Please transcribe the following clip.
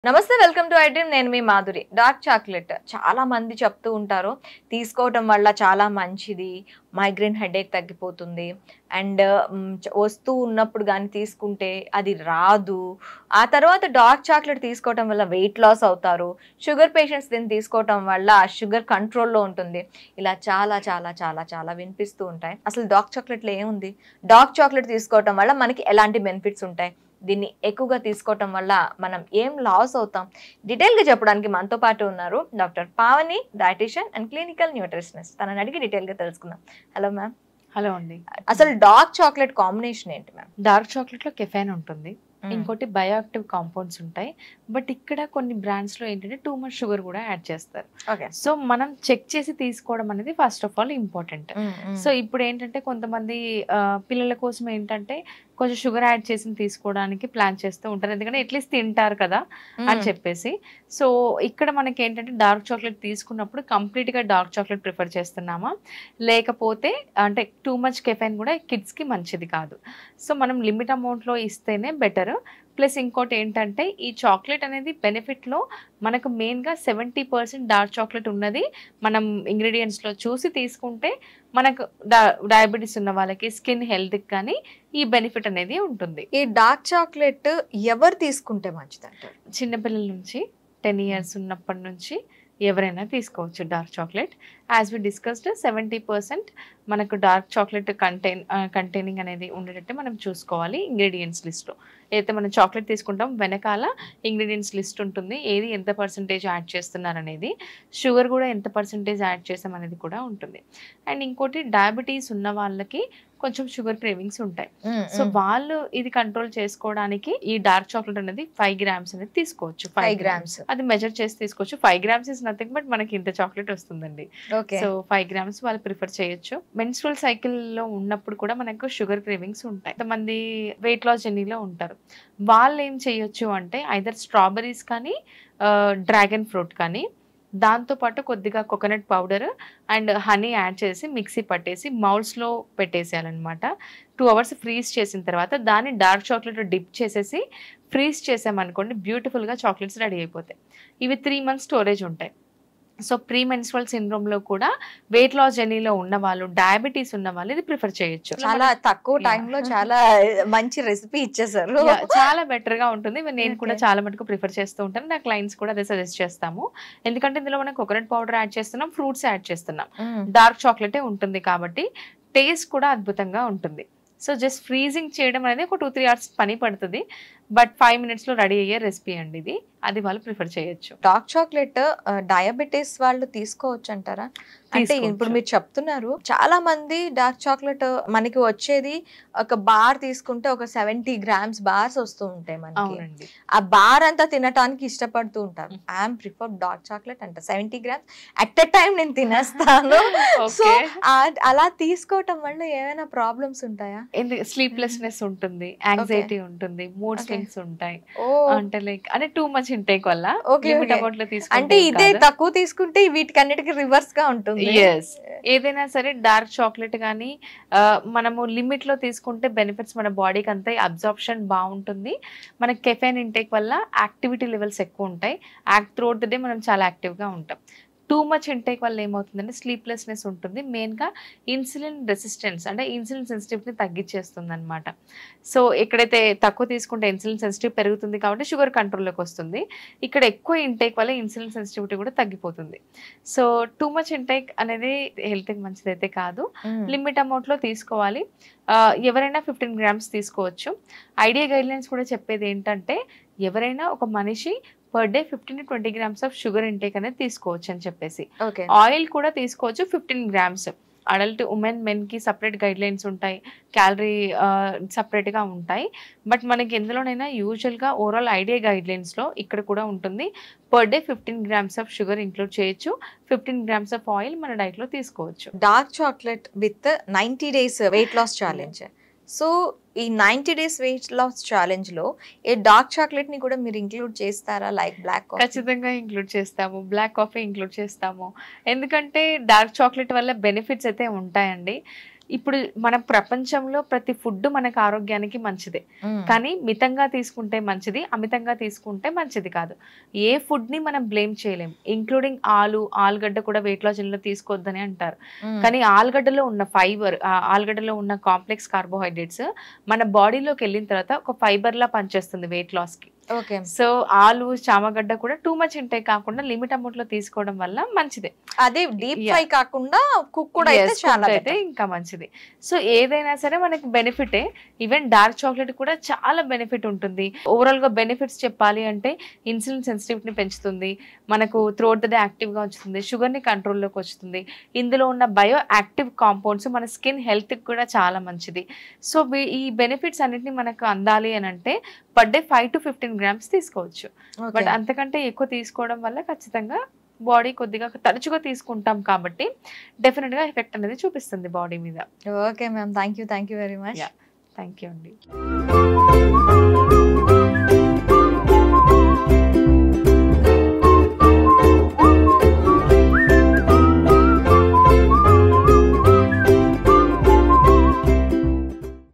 నమస్తే welcome to I dream నేను మీ Madhuri dark chocolate చాలా మంది చెప్తూ ఉంటారు తీసుకోవడం వల్ల చాలా మంచిది మైగ్రేన్ హెడేక్ తగ్గిపోతుంది అండ్ వస్తూ ఉన్నప్పుడు కానీ తీసుకుంటే అది రాదు ఆ తర్వాత డార్క్ చాక్లెట్ తీసుకోవడం వల్ల వెయిట్ లాస్ అవుతారు షుగర్ పేషెంట్స్ దీన్ని తీసుకోవడం వల్ల షుగర్ కంట్రోల్లో ఉంటుంది ఇలా చాలా చాలా చాలా చాలా వినిపిస్తూ ఉంటాయి అసలు డార్క్ చాక్లెట్లో ఏముంది డార్క్ చాక్లెట్ తీసుకోవడం వల్ల మనకి ఎలాంటి బెనిఫిట్స్ ఉంటాయి దీన్ని ఎక్కువగా తీసుకోవటం వల్ల మనం ఏం లాస్ అవుతాం డీటెయిల్గా చెప్పడానికి మనతో పాటు ఉన్నారు doctor Pavani dietitian and clinical nutritionist తనని అడిగి డీటెయిల్గా తెలుసుకుందాం హలో మ్యామ్ హలో అండి అసలు డార్క్ చాక్లెట్ కాంబినేషన్ ఏంటి మ్యామ్ డార్క్ చాక్లెట్ లో కెఫైన్ ఉంటుంది ఇంకోటి బయోయాక్టివ్ కాంపౌండ్స్ ఉంటాయి బట్ ఇక్కడ కొన్ని బ్రాండ్స్ లో ఏంటంటే టూ మచ్ షుగర్ కూడా యాడ్ చేస్తారు ఓకే సో మనం చెక్ చేసి తీసుకోవడం అనేది first of all important so ఇప్పుడు ఏంటంటే కొంతమంది పిల్లల కోసం ఏంటంటే కొంచెం షుగర్ యాడ్ చేసి తీసుకోవడానికి ప్లాన్ చేస్తూ ఉంటారు ఎందుకంటే అట్లీస్ట్ తింటారు కదా అని చెప్పేసి సో ఇక్కడ మనకి ఏంటంటే డార్క్ చాక్లెట్ తీసుకున్నప్పుడు కంప్లీట్ గా డార్క్ చాక్లెట్ ప్రిఫర్ చేస్తున్నామా లేకపోతే అంటే టూ మచ్ కెఫైన్ కూడా కిడ్స్ కి మంచిది కాదు సో మనం లిమిట్ అమౌంట్ లో ఇస్తేనే బెటర్ ప్లస్ ఇంకోటి ఏంటంటే ఈ చాక్లెట్ అనేది బెనిఫిట్లో మనకు మెయిన్గా 70% డార్క్ చాక్లెట్ ఉన్నది మనం ఇంగ్రీడియంట్స్లో చూసి తీసుకుంటే మనకు డయాబెటీస్ ఉన్న వాళ్ళకి స్కిన్ హెల్త్కి కానీ ఈ బెనిఫిట్ అనేది ఉంటుంది. ఈ డార్క్ చాక్లెట్ ఎవరు తీసుకుంటే మంచిది అంటారు? చిన్నపిల్లల నుంచి 10 years ఉన్నప్పటి నుంచి ఎవరైనా తీసుకోవచ్చు dark chocolate. As we discussed 70% మనకు డార్క్ చాక్లెట్ కంటైనింగ్ అనేది ఉండేటట్టు మనం చూసుకోవాలి. ఇంగ్రీడియంట్స్ లిస్ట్లో ఏదైతే మనం చాక్లెట్ తీసుకుంటాం వెనకాల ఇంగ్రీడియంట్స్ లిస్ట్ ఉంటుంది, ఏది ఎంత పర్సంటేజ్ యాడ్ చేస్తున్నారు అనేది, షుగర్ కూడా ఎంత పర్సంటేజ్ యాడ్ చేసాం అనేది కూడా ఉంటుంది. అండ్ ఇంకోటి డయాబెటీస్ ఉన్న వాళ్ళకి కొంచెం షుగర్ క్రేవింగ్స్ ఉంటాయి, సో వాళ్ళు ఇది కంట్రోల్ చేసుకోవడానికి ఈ డార్క్ చాక్లెట్ అనేది 5 grams అనేది తీసుకోవచ్చు. 5 grams అది మెజర్ చేసి తీసుకోవచ్చు. 5 grams ఇస్ నథింగ్ బట్ మనకి ఇంత చాక్లెట్ వస్తుందండి. సో 5 grams వాళ్ళు ప్రిఫర్ చేయొచ్చు. మెన్స్ట్రువల్ సైకిల్ లో ఉన్నప్పుడు కూడా మనకు షుగర్ క్రేవింగ్స్ ఉంటాయి. కొంతమంది వెయిట్ లాస్ జర్నీలో ఉంటారు, వాళ్ళు ఏం చేయొచ్చు అంటే ఐదర్ స్ట్రాబెరీస్ కానీ డ్రాగన్ ఫ్రూట్ కానీ దాంతోపాటు కొద్దిగా coconut powder and honey add చేసి మిక్సీ పట్టేసి మౌల్స్లో పెట్టేసేయాలన్నమాట. 2 hours ఫ్రీజ్ చేసిన తర్వాత దాన్ని డార్క్ చాక్లెట్ డిప్ చేసేసి ఫ్రీజ్ చేసామనుకోండి, బ్యూటిఫుల్గా చాక్లెట్స్ రెడీ అయిపోతాయి. ఇవి 3 months స్టోరేజ్ ఉంటాయి. సో ప్రీ మెన్స్ట్రువల్ సిండ్రోమ్లో కూడా వెయిట్ లాస్ జర్నీలో ఉన్న వాళ్ళు, డయాబెటీస్ ఉన్న వాళ్ళు ఇది ప్రిఫర్ చేయొచ్చు. చాలా తక్కువ టైంలో చాలా మంచి రెసిపీ ఇచ్చేసారు, చాలా బెటర్ గా ఉంటుంది. నేను కూడా చాలా మటుకు ప్రిఫర్ చేస్తూ ఉంటాను, నా క్లయింట్స్ కూడా అదే సజెస్ట్ చేస్తాము. ఎందుకంటే ఇందులో మనం కోకోనట్ పౌడర్ యాడ్ చేస్తున్నాం, ఫ్రూట్స్ యాడ్ చేస్తున్నాం, డార్క్ చాక్లెటే ఉంటుంది కాబట్టి టేస్ట్ కూడా అద్భుతంగా ఉంటుంది. సో జస్ట్ ఫ్రీజింగ్ చేయడం అనేది ఒక 2-3 hours పని పడుతుంది, బట్ 5 minutes లో రెడీ అయ్యే రెసిపీ అండి ఇది. అది వాళ్ళు ప్రిఫర్ చేయొచ్చు. డార్క్ చాక్లెట్ డయాబెటీస్ వాళ్ళు తీసుకోవచ్చు అంటారా? అంటే ఇప్పుడు మీరు చెప్తున్నారు చాలా మంది డార్క్ చాక్లెట్ మనకి వచ్చేది ఒక బార్ తీసుకుంటే ఒక 70 grams బార్స్ వస్తూ ఉంటాయి మనకి, ఆ బార్ అంతా తినటానికి ఇష్టపడుతూ ఉంటారు. ఐఎమ్ ప్రిఫర్ డార్క్ చాక్లెట్ అంట 70 grams అట్ ఎ టైం నేను తినేస్తాను. సో అలా తీసుకోవటం వల్ల ఏమైనా ప్రాబ్లమ్స్ ఉంటాయా? స్లీప్లెస్నెస్ ఉంటుంది, యాంగ్జైటీ ఉంటుంది, మూడ్ స్వింగ్స్ ఉంటాయి. అంటే లైక్ అంటే టూ మచ్ ఇంటేక్ వల్ల అంటే ఇదే తక్కువ తీసుకుంటే వీటికన్నిటికీ రివర్స్ గా ఉంటుంది. ఏదైనా సరే డార్క్ చాక్లెట్ కానీ మనము లిమిట్ లో తీసుకుంటే బెనిఫిట్స్ మన బాడీకి అంతా అబ్జార్ప్షన్ బాగుంటుంది. మన కెఫెన్ ఇంటేక్ వల్ల యాక్టివిటీ లెవెల్స్ ఎక్కువ ఉంటాయి, త్రూఅవుట్ ద డే మనం చాలా యాక్టివ్ గా ఉంటాం. టూ మచ్ ఇంటేక్ వల్ల ఏమవుతుందంటే స్లీప్లెస్నెస్ ఉంటుంది, మెయిన్గా ఇన్సులిన్ రెసిస్టెన్స్ అంటే ఇన్సులిన్ సెన్సిటివిటీని తగ్గించేస్తుంది అనమాట. సో ఎక్కడైతే తక్కువ తీసుకుంటే ఇన్సులిన్ సెన్సిటివ్ పెరుగుతుంది కాబట్టి షుగర్ కంట్రోల్లోకి వస్తుంది, ఇక్కడ ఎక్కువ ఇంటేక్ వల్ల ఇన్సులిన్ సెన్సిటివిటీ కూడా తగ్గిపోతుంది. సో టూ మచ్ ఇంటేక్ అనేది హెల్త్కి మంచిదైతే కాదు, లిమిట్ అమౌంట్లో తీసుకోవాలి. ఎవరైనా 15 grams తీసుకోవచ్చు. ఐడియా గైడ్లైన్స్ కూడా చెప్పేది ఏంటంటే ఎవరైనా ఒక మనిషి per day 15 to 20 grams of sugar intake అనేది తీసుకోవచ్చు అని చెప్పేసి. ఆయిల్ కూడా తీసుకోవచ్చు 15 grams. అడల్ట్ ఉమెన్ మెన్ కి సపరేట్ గైడ్ లైన్స్ ఉంటాయి, క్యాలరీ సపరేట్ గా ఉంటాయి. బట్ మనకి ఎందులోనైనా యూజువల్ గా ఓవరాల్ ఐడియా గైడ్ లైన్స్ లో ఇక్కడ కూడా ఉంటుంది, per day 15 grams of sugar include చేయొచ్చు, 15 grams ఆఫ్ ఆయిల్ మన డైట్ లో తీసుకోవచ్చు. Dark chocolate with 90 days weight loss challenge. So ఈ 90 days వెయిట్ లాస్ ఛాలెంజ్ లో ఈ డార్క్ చాక్లెట్ ని కూడా మీరు ఇంక్లూడ్ చేస్తారా? Like black coffee? ఖచ్చితంగా ఇంక్లూడ్ చేస్తాము, బ్లాక్ కాఫీ ఇంక్లూడ్ చేస్తాము. ఎందుకంటే డార్క్ చాక్లెట్ వల్ల బెనిఫిట్స్ అయితే ఉంటాయండి. ఇప్పుడు మన ప్రపంచంలో ప్రతి ఫుడ్ మనకు ఆరోగ్యానికి మంచిదే, కానీ మితంగా తీసుకుంటే మంచిది, అమితంగా తీసుకుంటే మంచిది కాదు. ఏ ఫుడ్ ని మనం బ్లేమ్ చేయలేం, ఇంక్లూడింగ్ ఆలుగడ్డ కూడా వెయిట్ లాస్ లో తీసుకోవద్దని అంటారు. కానీ ఆలుగడ్డలో ఉన్న ఫైబర్, ఆలుగడ్డలో ఉన్న కాంప్లెక్స్ కార్బోహైడ్రేట్స్ మన బాడీలోకి వెళ్ళిన తర్వాత ఒక ఫైబర్ లా పనిచేస్తుంది వెయిట్ లాస్ కి. సో ఆలు, చామగడ్డ కూడా టూ మచ్ ఇంటేక్ కాకుండా లిమిట్ అమౌంట్ లో తీసుకోవడం వల్ల మంచిదే. అదే డీప్ ఫ్రై కాకుండా కుక్ కూడా అయితే చాలా అయితే ఇంకా మంచిది. సో ఏదైనా సరే మనకి బెనిఫిటే. ఈవెన్ డార్క్ చాక్లెట్ కూడా చాలా బెనిఫిట్ ఉంటుంది. ఓవరాల్ గా బెనిఫిట్స్ చెప్పాలి అంటే ఇన్సులిన్ సెన్సిటివిటీని పెంచుతుంది, మనకు త్రూఅవుట్ ద డే యాక్టివ్ గా ఉంచుతుంది, షుగర్ ని కంట్రోల్లోకి వస్తుంది. ఇందులో ఉన్న బయో యాక్టివ్ కాంపౌండ్స్ మన స్కిన్ హెల్త్ కి కూడా చాలా మంచిది. సో ఈ బెనిఫిట్స్ అన్నిటిని మనకు అందాలి అని అంటే పర్ డే 5 to 15 grams తీసుకోవచ్చు. బట్ అంతకంటే ఎక్కువ తీసుకోవడం వల్ల ఖచ్చితంగా బాడీ కొద్దిగా తరచుగా తీసుకుంటాం కాబట్టి డెఫినెట్ గా ఎఫెక్ట్ అనేది చూపిస్తుంది బాడీ మీద. Okay ma'am, thank you very much. Thank you అండి.